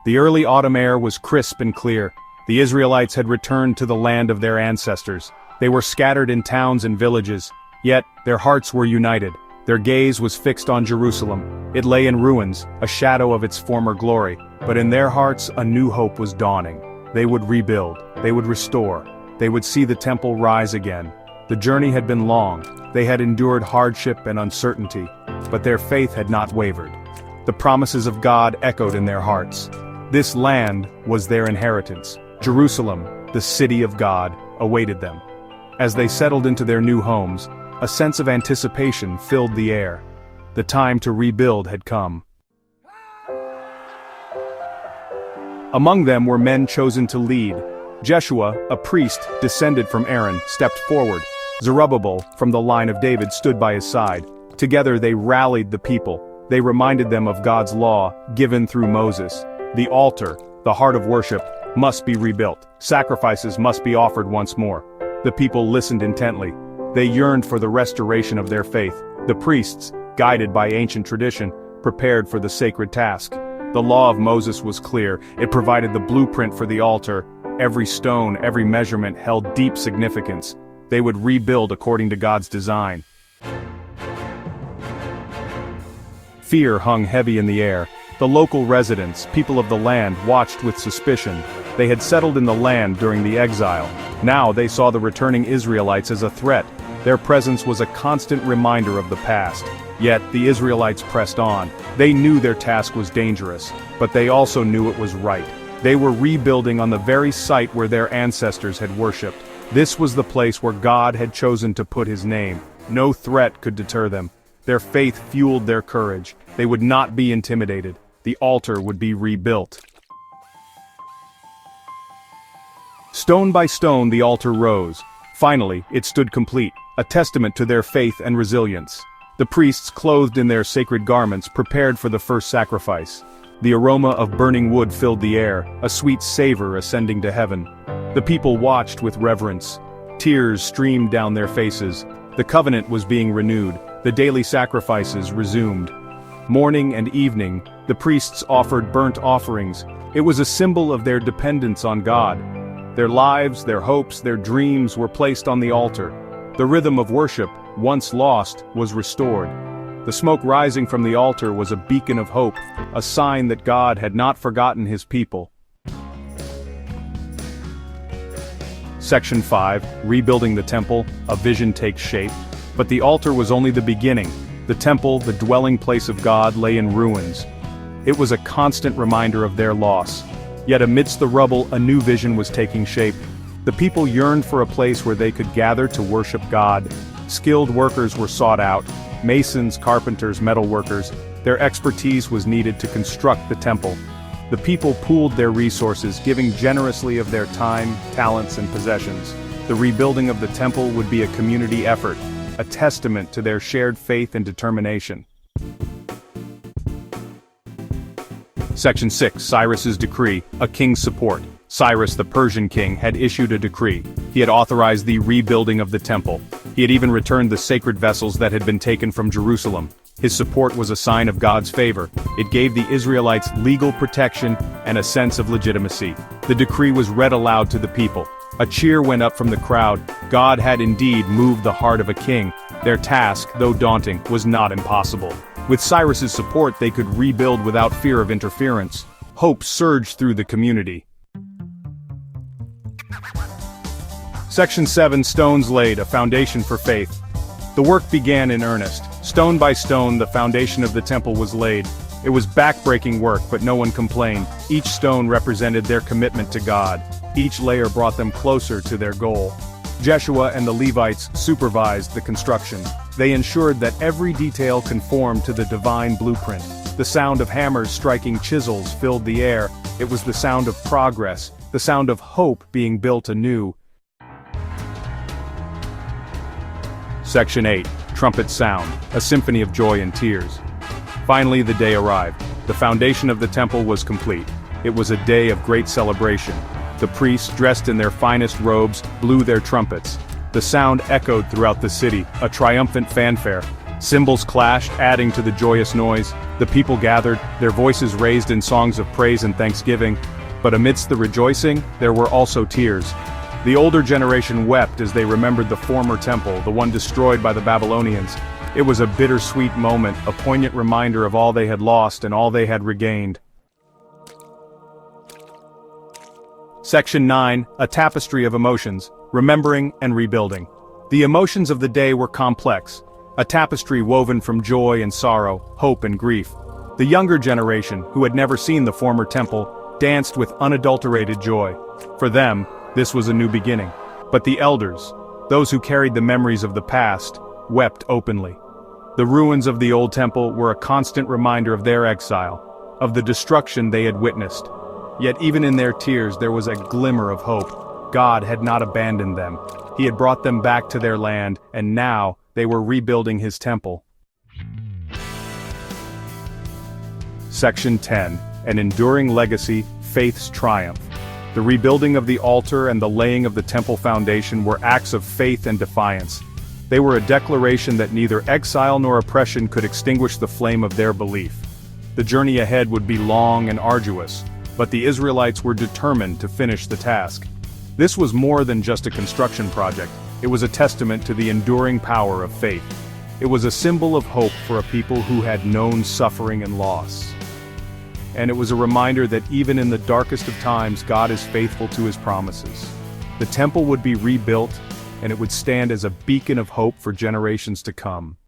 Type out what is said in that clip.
The early autumn air was crisp and clear. The Israelites had returned to the land of their ancestors. They were scattered in towns and villages, yet their hearts were united. Their gaze was fixed on Jerusalem. It lay in ruins, a shadow of its former glory, but in their hearts a new hope was dawning. They would rebuild, they would restore, they would see the temple rise again. The journey had been long, they had endured hardship and uncertainty, but their faith had not wavered. The promises of God echoed in their hearts. This land was their inheritance. Jerusalem, the city of God, awaited them. As they settled into their new homes, a sense of anticipation filled the air. The time to rebuild had come. Among them were men chosen to lead. Jeshua, a priest descended from Aaron, stepped forward. Zerubbabel, from the line of David, stood by his side. Together they rallied the people. They reminded them of God's law, given through Moses. The altar, the heart of worship, must be rebuilt. Sacrifices must be offered once more. The people listened intently. They yearned for the restoration of their faith. The priests, guided by ancient tradition, prepared for the sacred task. The law of Moses was clear. It provided the blueprint for the altar. Every stone, every measurement held deep significance. They would rebuild according to God's design. Fear hung heavy in the air. The local residents, people of the land, watched with suspicion. They had settled in the land during the exile. Now they saw the returning Israelites as a threat. Their presence was a constant reminder of the past. Yet the Israelites pressed on. They knew their task was dangerous, but they also knew it was right. They were rebuilding on the very site where their ancestors had worshipped. This was the place where God had chosen to put his name. No threat could deter them. Their faith fueled their courage. They would not be intimidated. The altar would be rebuilt. Stone by stone the altar rose. Finally, it stood complete, a testament to their faith and resilience. The priests, clothed in their sacred garments, prepared for the first sacrifice. The aroma of burning wood filled the air, a sweet savor ascending to heaven. The people watched with reverence. Tears streamed down their faces. The covenant was being renewed. The daily sacrifices resumed. Morning and evening, the priests offered burnt offerings. It was a symbol of their dependence on God. Their lives, their hopes, their dreams were placed on the altar. The rhythm of worship, once lost, was restored. The smoke rising from the altar was a beacon of hope, a sign that God had not forgotten his people. Section 5, Rebuilding the Temple, a vision takes shape. But the altar was only the beginning. The temple, the dwelling place of God, lay in ruins. It was a constant reminder of their loss. Yet amidst the rubble, a new vision was taking shape. The people yearned for a place where they could gather to worship God. Skilled workers were sought out. Masons, carpenters, metalworkers. Their expertise was needed to construct the temple. The people pooled their resources, giving generously of their time, talents, and possessions. The rebuilding of the temple would be a community effort, a testament to their shared faith and determination. Section 6, Cyrus's decree, a king's support. Cyrus, the Persian king, had issued a decree. He had authorized the rebuilding of the temple. He had even returned the sacred vessels that had been taken from Jerusalem. His support was a sign of God's favor. It gave the Israelites legal protection and a sense of legitimacy. The decree was read aloud to the people. A cheer went up from the crowd. God had indeed moved the heart of a king. Their task, though daunting, was not impossible. With Cyrus's support, they could rebuild without fear of interference. Hope surged through the community. Section 7, Stones laid, a foundation for faith. The work began in earnest. Stone by stone, the foundation of the temple was laid. It was back-breaking work, but no one complained. Each stone represented their commitment to God. Each layer brought them closer to their goal. Jeshua and the Levites supervised the construction. They ensured that every detail conformed to the divine blueprint. The sound of hammers striking chisels filled the air. It was the sound of progress, the sound of hope being built anew. Section 8, Trumpet Sound, a symphony of joy and tears. Finally the day arrived. The foundation of the temple was complete. It was a day of great celebration. The priests, dressed in their finest robes, blew their trumpets. The sound echoed throughout the city, a triumphant fanfare. Cymbals clashed, adding to the joyous noise. The people gathered, their voices raised in songs of praise and thanksgiving. But amidst the rejoicing, there were also tears. The older generation wept as they remembered the former temple, the one destroyed by the Babylonians. It was a bittersweet moment, a poignant reminder of all they had lost and all they had regained. Section 9, a tapestry of emotions, remembering and rebuilding. The emotions of the day were complex, a tapestry woven from joy and sorrow, hope and grief. The younger generation, who had never seen the former temple, danced with unadulterated joy. For them, this was a new beginning. But the elders, those who carried the memories of the past, wept openly. The ruins of the old temple were a constant reminder of their exile, of the destruction they had witnessed. Yet even in their tears there was a glimmer of hope. God had not abandoned them. He had brought them back to their land, and now they were rebuilding his temple. Section 10, an enduring legacy, faith's triumph. The rebuilding of the altar and the laying of the temple foundation were acts of faith and defiance. They were a declaration that neither exile nor oppression could extinguish the flame of their belief. The journey ahead would be long and arduous, but the Israelites were determined to finish the task. This was more than just a construction project, it was a testament to the enduring power of faith. It was a symbol of hope for a people who had known suffering and loss. And it was a reminder that even in the darkest of times, God is faithful to his promises. The temple would be rebuilt, and it would stand as a beacon of hope for generations to come.